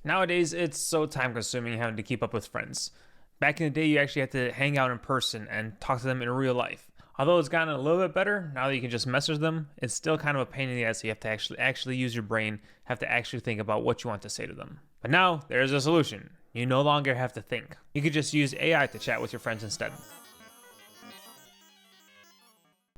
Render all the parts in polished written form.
Nowadays, it's so time consuming having to keep up with friends. Back in the day, you actually had to hang out in person and talk to them in real life. Although it's gotten a little bit better, now that you can just message them, it's still kind of a pain in the ass. So you have to actually use your brain, have to actually think about what you want to say to them. But now, there's a solution. You no longer have to think. You could just use AI to chat with your friends instead.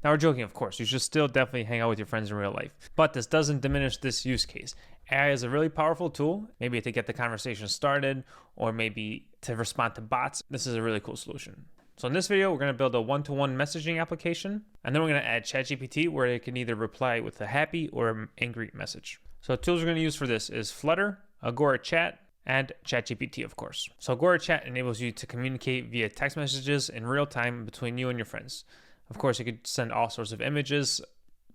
Now we're joking, of course. You should still definitely hang out with your friends in real life. But this doesn't diminish this use case. AI is a really powerful tool, maybe to get the conversation started, or maybe to respond to bots. This is a really cool solution. So in this video, we're going to build a one-to-one messaging application, and then we're going to add ChatGPT where it can either reply with a happy or an angry message. So the tools we're going to use for this is Flutter, Agora Chat, and ChatGPT, of course. So Agora Chat enables you to communicate via text messages in real time between you and your friends. Of course, you could send all sorts of images,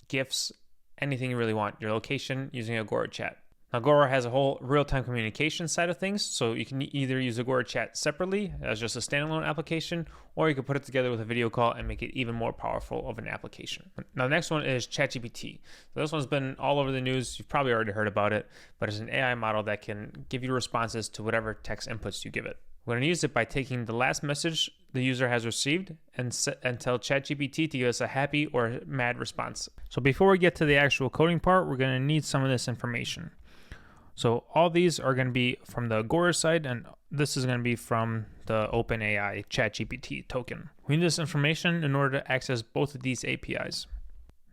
GIFs, anything you really want, your location using Agora Chat. Agora has a whole real-time communication side of things, so you can either use Agora Chat separately as just a standalone application, or you can put it together with a video call and make it even more powerful of an application. Now, the next one is ChatGPT. So this one's been all over the news. You've probably already heard about it, but it's an AI model that can give you responses to whatever text inputs you give it. We're going to use it by taking the last message the user has received and tell ChatGPT to give us a happy or mad response. So before we get to the actual coding part, we're going to need some of this information. So all these are going to be from the Agora side, and this is going to be from the OpenAI ChatGPT token. We need this information in order to access both of these APIs.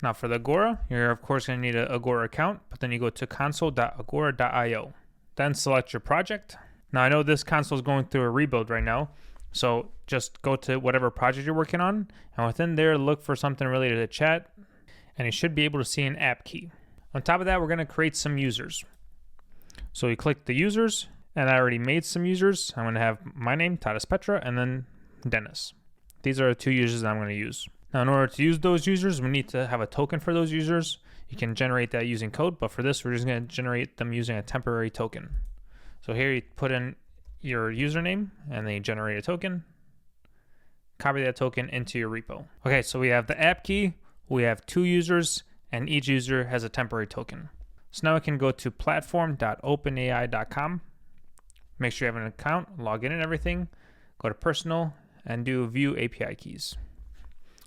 Now for the Agora, you're of course going to need an Agora account, but then you go to console.agora.io. Then select your project. Now I know this console is going through a rebuild right now, so just go to whatever project you're working on, and within there look for something related to chat, and you should be able to see an app key. On top of that, we're going to create some users. So you click the users, and I already made some users. I'm going to have my name, Tadas Petra, and then Dennis. These are the two users that I'm going to use. Now, in order to use those users, we need to have a token for those users. You can generate that using code, but for this, we're just going to generate them using a temporary token. So here you put in your username, and then you generate a token. Copy that token into your repo. Okay, so we have the app key, we have two users, and each user has a temporary token. So now we can go to platform.openai.com, make sure you have an account, log in and everything, go to personal, and do view API keys.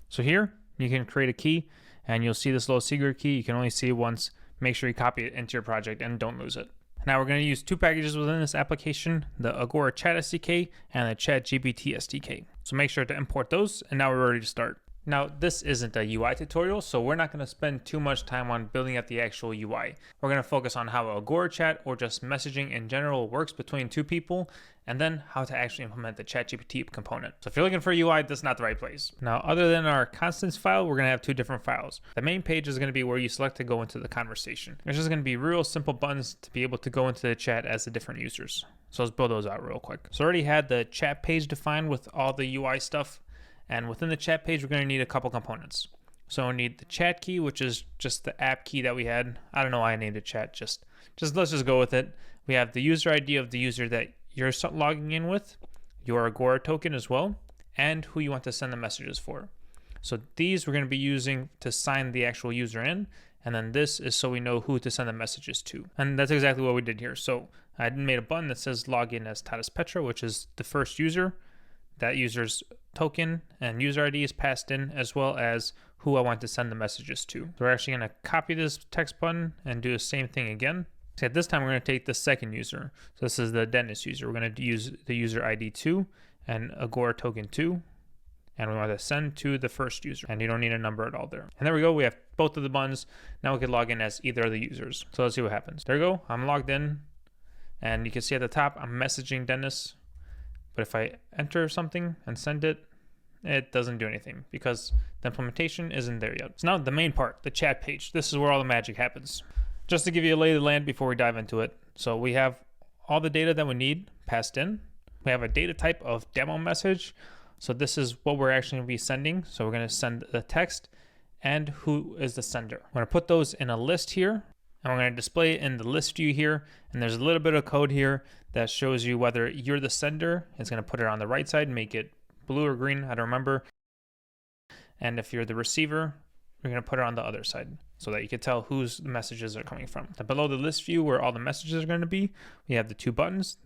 So here you can create a key, and you'll see this little secret key. You can only see it once. Make sure you copy it into your project and don't lose it. Now we're going to use two packages within this application, the Agora Chat SDK and the ChatGPT SDK. So make sure to import those, and now we're ready to start. Now, this isn't a UI tutorial, so we're not going to spend too much time on building out the actual UI. We're going to focus on how Agora Chat or just messaging in general works between two people, and then how to actually implement the ChatGPT component. So if you're looking for UI, that's not the right place. Now, other than our constants file, we're going to have two different files. The main page is going to be where you select to go into the conversation. There's just going to be real simple buttons to be able to go into the chat as the different users. So let's build those out real quick. So I already had the chat page defined with all the UI stuff. And within the chat page, we're going to need a couple components. So we need the chat key, which is just the app key that we had. I don't know why I named it chat. Just let's just go with it. We have the user ID of the user that you're logging in with, your Agora token as well, and who you want to send the messages for. So these we're going to be using to sign the actual user in. And then this is so we know who to send the messages to. And that's exactly what we did here. So I made a button that says login as Tadas Petra, which is the first user. That user's token and user ID is passed in, as well as who I want to send the messages to. So we're actually going to copy this text button and do the same thing again. Except this time we're going to take the second user. So this is the Dennis user. We're going to use the user ID 2 and Agora token 2. And we want to send to the first user. And you don't need a number at all there. And there we go. We have both of the buttons. Now we can log in as either of the users. So let's see what happens. There we go. I'm logged in. And you can see at the top, I'm messaging Dennis. But if I enter something and send it, it doesn't do anything because the implementation isn't there yet. So now the main part, the chat page. This is where all the magic happens. Just to give you a lay of the land before we dive into it. So we have all the data that we need passed in. We have a data type of demo message. So this is what we're actually going to be sending. So we're going to send the text and who is the sender. I'm going to put those in a list here. And we're going to display it in the list view here. And there's a little bit of code here that shows you whether you're the sender. It's going to put it on the right side, make it blue or green, I don't remember. And if you're the receiver, we're going to put it on the other side. so that you can tell whose messages are coming from. Now below the list view where all the messages are going to be, we have the two buttons,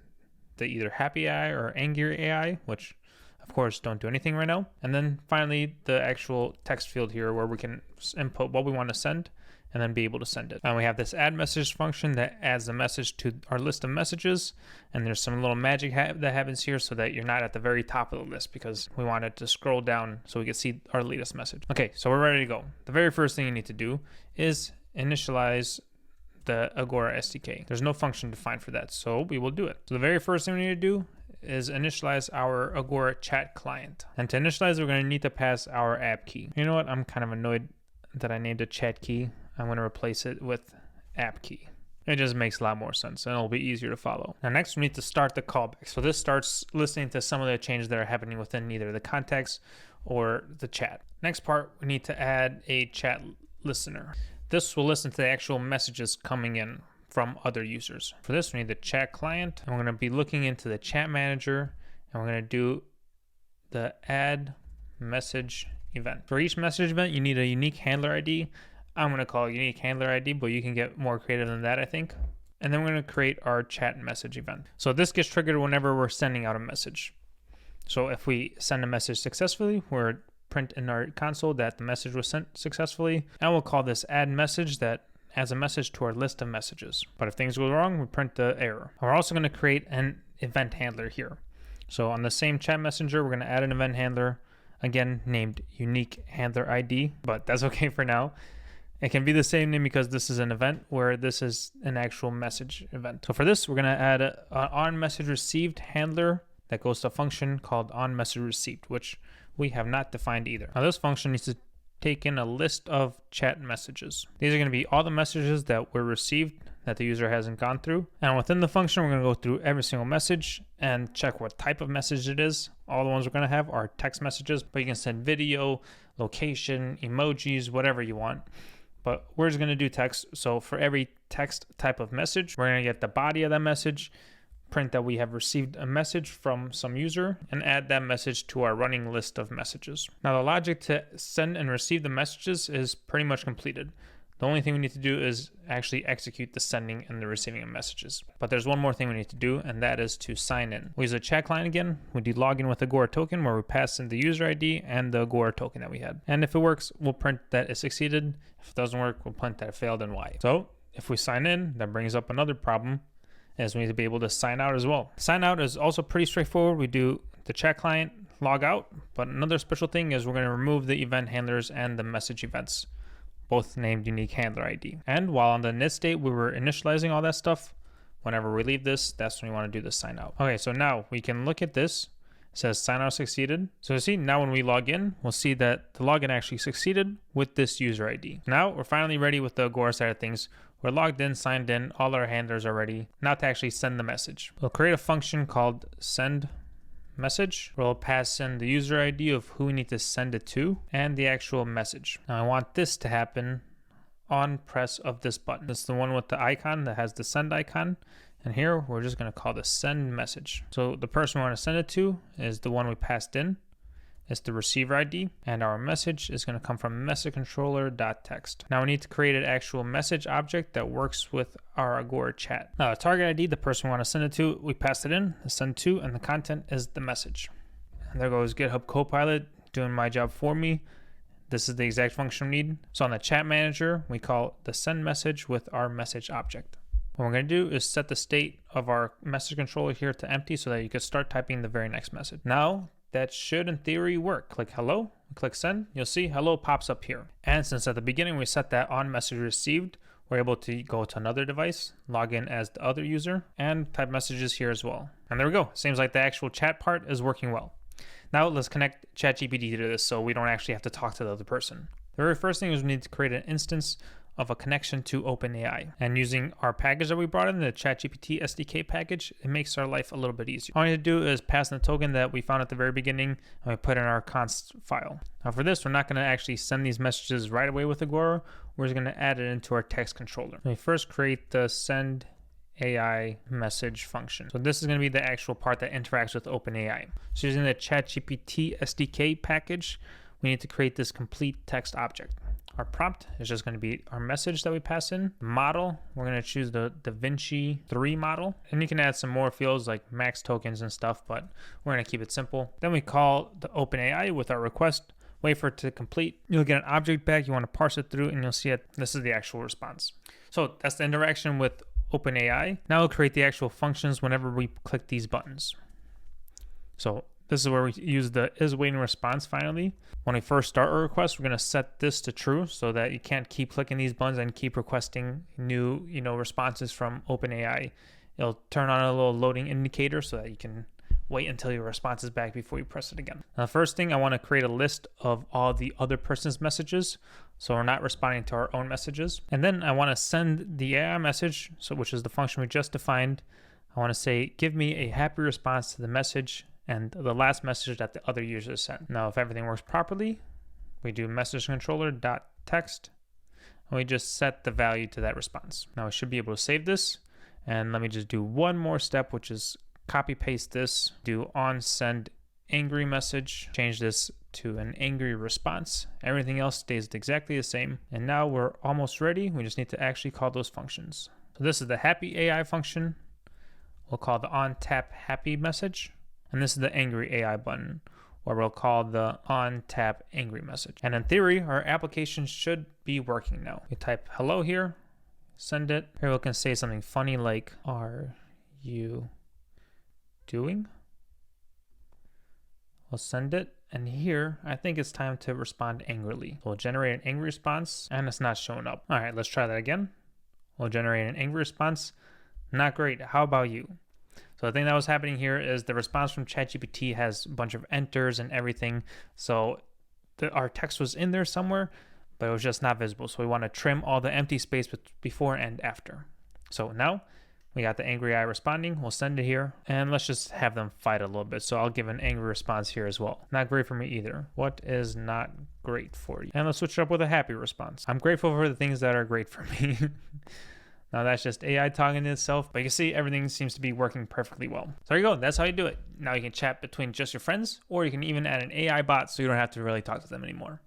the either happy AI or angry AI, which of course don't do anything right now. And then finally the actual text field here where we can input what we want to send and then be able to send it. And we have this add message function that adds a message to our list of messages. And there's some little magic that happens here so that you're not at the very top of the list, because we want it to scroll down so we can see our latest message. Okay, so we're ready to go. The very first thing you need to do is initialize the Agora SDK. There's no function defined for that, so we will do it. So the very first thing we need to do is initialize our Agora chat client. And to initialize, we're going to need to pass our app key. You know what? I'm kind of annoyed that I named it chat key. I'm going to replace it with app key. It just makes a lot more sense and it'll be easier to follow. Now next we need to start the callback. So this starts listening to some of the changes that are happening within either the context or the chat. Next part, we need to add a chat listener. This will listen to the actual messages coming in from other users. For this, we need the chat client, and we're going to be looking into the chat manager, and we're going to do the add message event. For each message event, you need a unique handler ID. I'm going to call it unique handler ID, but you can get more creative than that, I think. And then we're going to create our chat message event. So this gets triggered whenever we're sending out a message. So if we send a message successfully, we're print in our console that the message was sent successfully, and we'll call this add message that adds a message to our list of messages. But if things go wrong, we print the error. We're also going to create an event handler here. So on the same chat messenger, we're going to add an event handler, again named unique handler ID, but that's okay for now. It can be the same name because this is an event where this is an actual message event. So for this, we're going to add an on message received handler that goes to a function called on message received, which we have not defined either. Now this function needs to take in a list of chat messages. These are going to be all the messages that were received that the user hasn't gone through. And within the function, we're going to go through every single message and check what type of message it is. All the ones we're going to have are text messages, but you can send video, location, emojis, whatever you want. But we're just going to do text. So for every text type of message, we're going to get the body of that message, print that we have received a message from some user, and add that message to our running list of messages. Now the logic to send and receive the messages is pretty much completed. The only thing we need to do is actually execute the sending and the receiving of messages. But there's one more thing we need to do, and that is to sign in. We use a chat client again. We do login with Agora token where we pass in the user ID and the Agora token that we had. And if it works, we'll print that it succeeded. If it doesn't work, we'll print that it failed and why. So if we sign in, that brings up another problem, as we need to be able to sign out as well. Sign out is also pretty straightforward. We do the chat client, log out, but another special thing is we're going to remove the event handlers and the message events, both named unique handler ID. And while on the init state, we were initializing all that stuff. Whenever we leave this, that's when we want to do the sign out. Okay, so now we can look at this. It says sign out succeeded. So you see, now when we log in, we'll see that the login actually succeeded with this user ID. Now we're finally ready with the Agora side of things. We're logged in, signed in, all our handlers are ready. Now to actually send the message. We'll create a function called send message, where we'll pass in the user ID of who we need to send it to and the actual message. Now I want this to happen on press of this button. This is the one with the icon that has the send icon. And here we're just going to call the send message. So the person we want to send it to is the one we passed in. It's the receiver ID, and our message is going to come from message controller.text. Now we need to create an actual message object that works with our Agora chat. Now the target ID, the person we want to send it to, we passed it in, the send to, and the content is the message. And there goes GitHub Copilot doing my job for me. This is the exact function we need. So on the chat manager, we call the send message with our message object. What we're going to do is set the state of our message controller here to empty so that you can start typing the very next message. Now that should in theory work. Click hello, click send, you'll see hello pops up here. And since at the beginning we set that on message received, we're able to go to another device, log in as the other user, and type messages here as well. And there we go. Seems like the actual chat part is working well. Now let's connect ChatGPT to this so we don't actually have to talk to the other person. The very first thing is we need to create an instance of a connection to OpenAI. And using our package that we brought in, the ChatGPT SDK package, it makes our life a little bit easier. All we need to do is pass in the token that we found at the very beginning and we put in our const file. Now for this, we're not going to actually send these messages right away with Agora. We're just going to add it into our text controller. We first create the send AI message function. So this is going to be the actual part that interacts with OpenAI. So using the ChatGPT SDK package, we need to create this complete text object. Our prompt is just going to be our message that we pass in. Model, we're going to choose the DaVinci 3 model. And you can add some more fields like max tokens and stuff, but we're going to keep it simple. Then we call the OpenAI with our request, wait for it to complete. You'll get an object back. You want to parse it through and you'll see it. This is the actual response. So that's the interaction with OpenAI. Now we'll create the actual functions whenever we click these buttons. So this is where we use the isWaiting response finally. When we first start a request, we're going to set this to true so that you can't keep clicking these buttons and keep requesting new, responses from OpenAI. It'll turn on a little loading indicator so that you can wait until your response is back before you press it again. Now, the first thing, I want to create a list of all the other person's messages, so we're not responding to our own messages. And then I want to send the AI message, which is the function we just defined. I want to say, give me a happy response to the message and the last message that the other user sent. Now, if everything works properly, we do message controller.text, and we just set the value to that response. Now, I should be able to save this, and let me just do one more step, which is copy paste this, do on send angry message, change this to an angry response. Everything else stays exactly the same. And now we're almost ready. We just need to actually call those functions. So this is the happy AI function. We'll call the on tap happy message. And this is the angry AI button, where we'll call the on tap angry message. And in theory, our application should be working now. We type hello here, send it. Here we can say something funny like, are you doing? We'll send it. And here, I think it's time to respond angrily. We'll generate an angry response and it's not showing up. All right, let's try that again. We'll generate an angry response. Not great. How about you? So the thing that was happening here is the response from ChatGPT has a bunch of enters and everything. So our text was in there somewhere, but it was just not visible. So we want to trim all the empty space before and after. So now we got the angry eye responding. We'll send it here and let's just have them fight a little bit. So I'll give an angry response here as well. Not great for me either. What is not great for you? And let's switch it up with a happy response. I'm grateful for the things that are great for me. Now that's just AI talking to itself, but you can see everything seems to be working perfectly well. So there you go, that's how you do it. Now you can chat between just your friends, or you can even add an AI bot so you don't have to really talk to them anymore.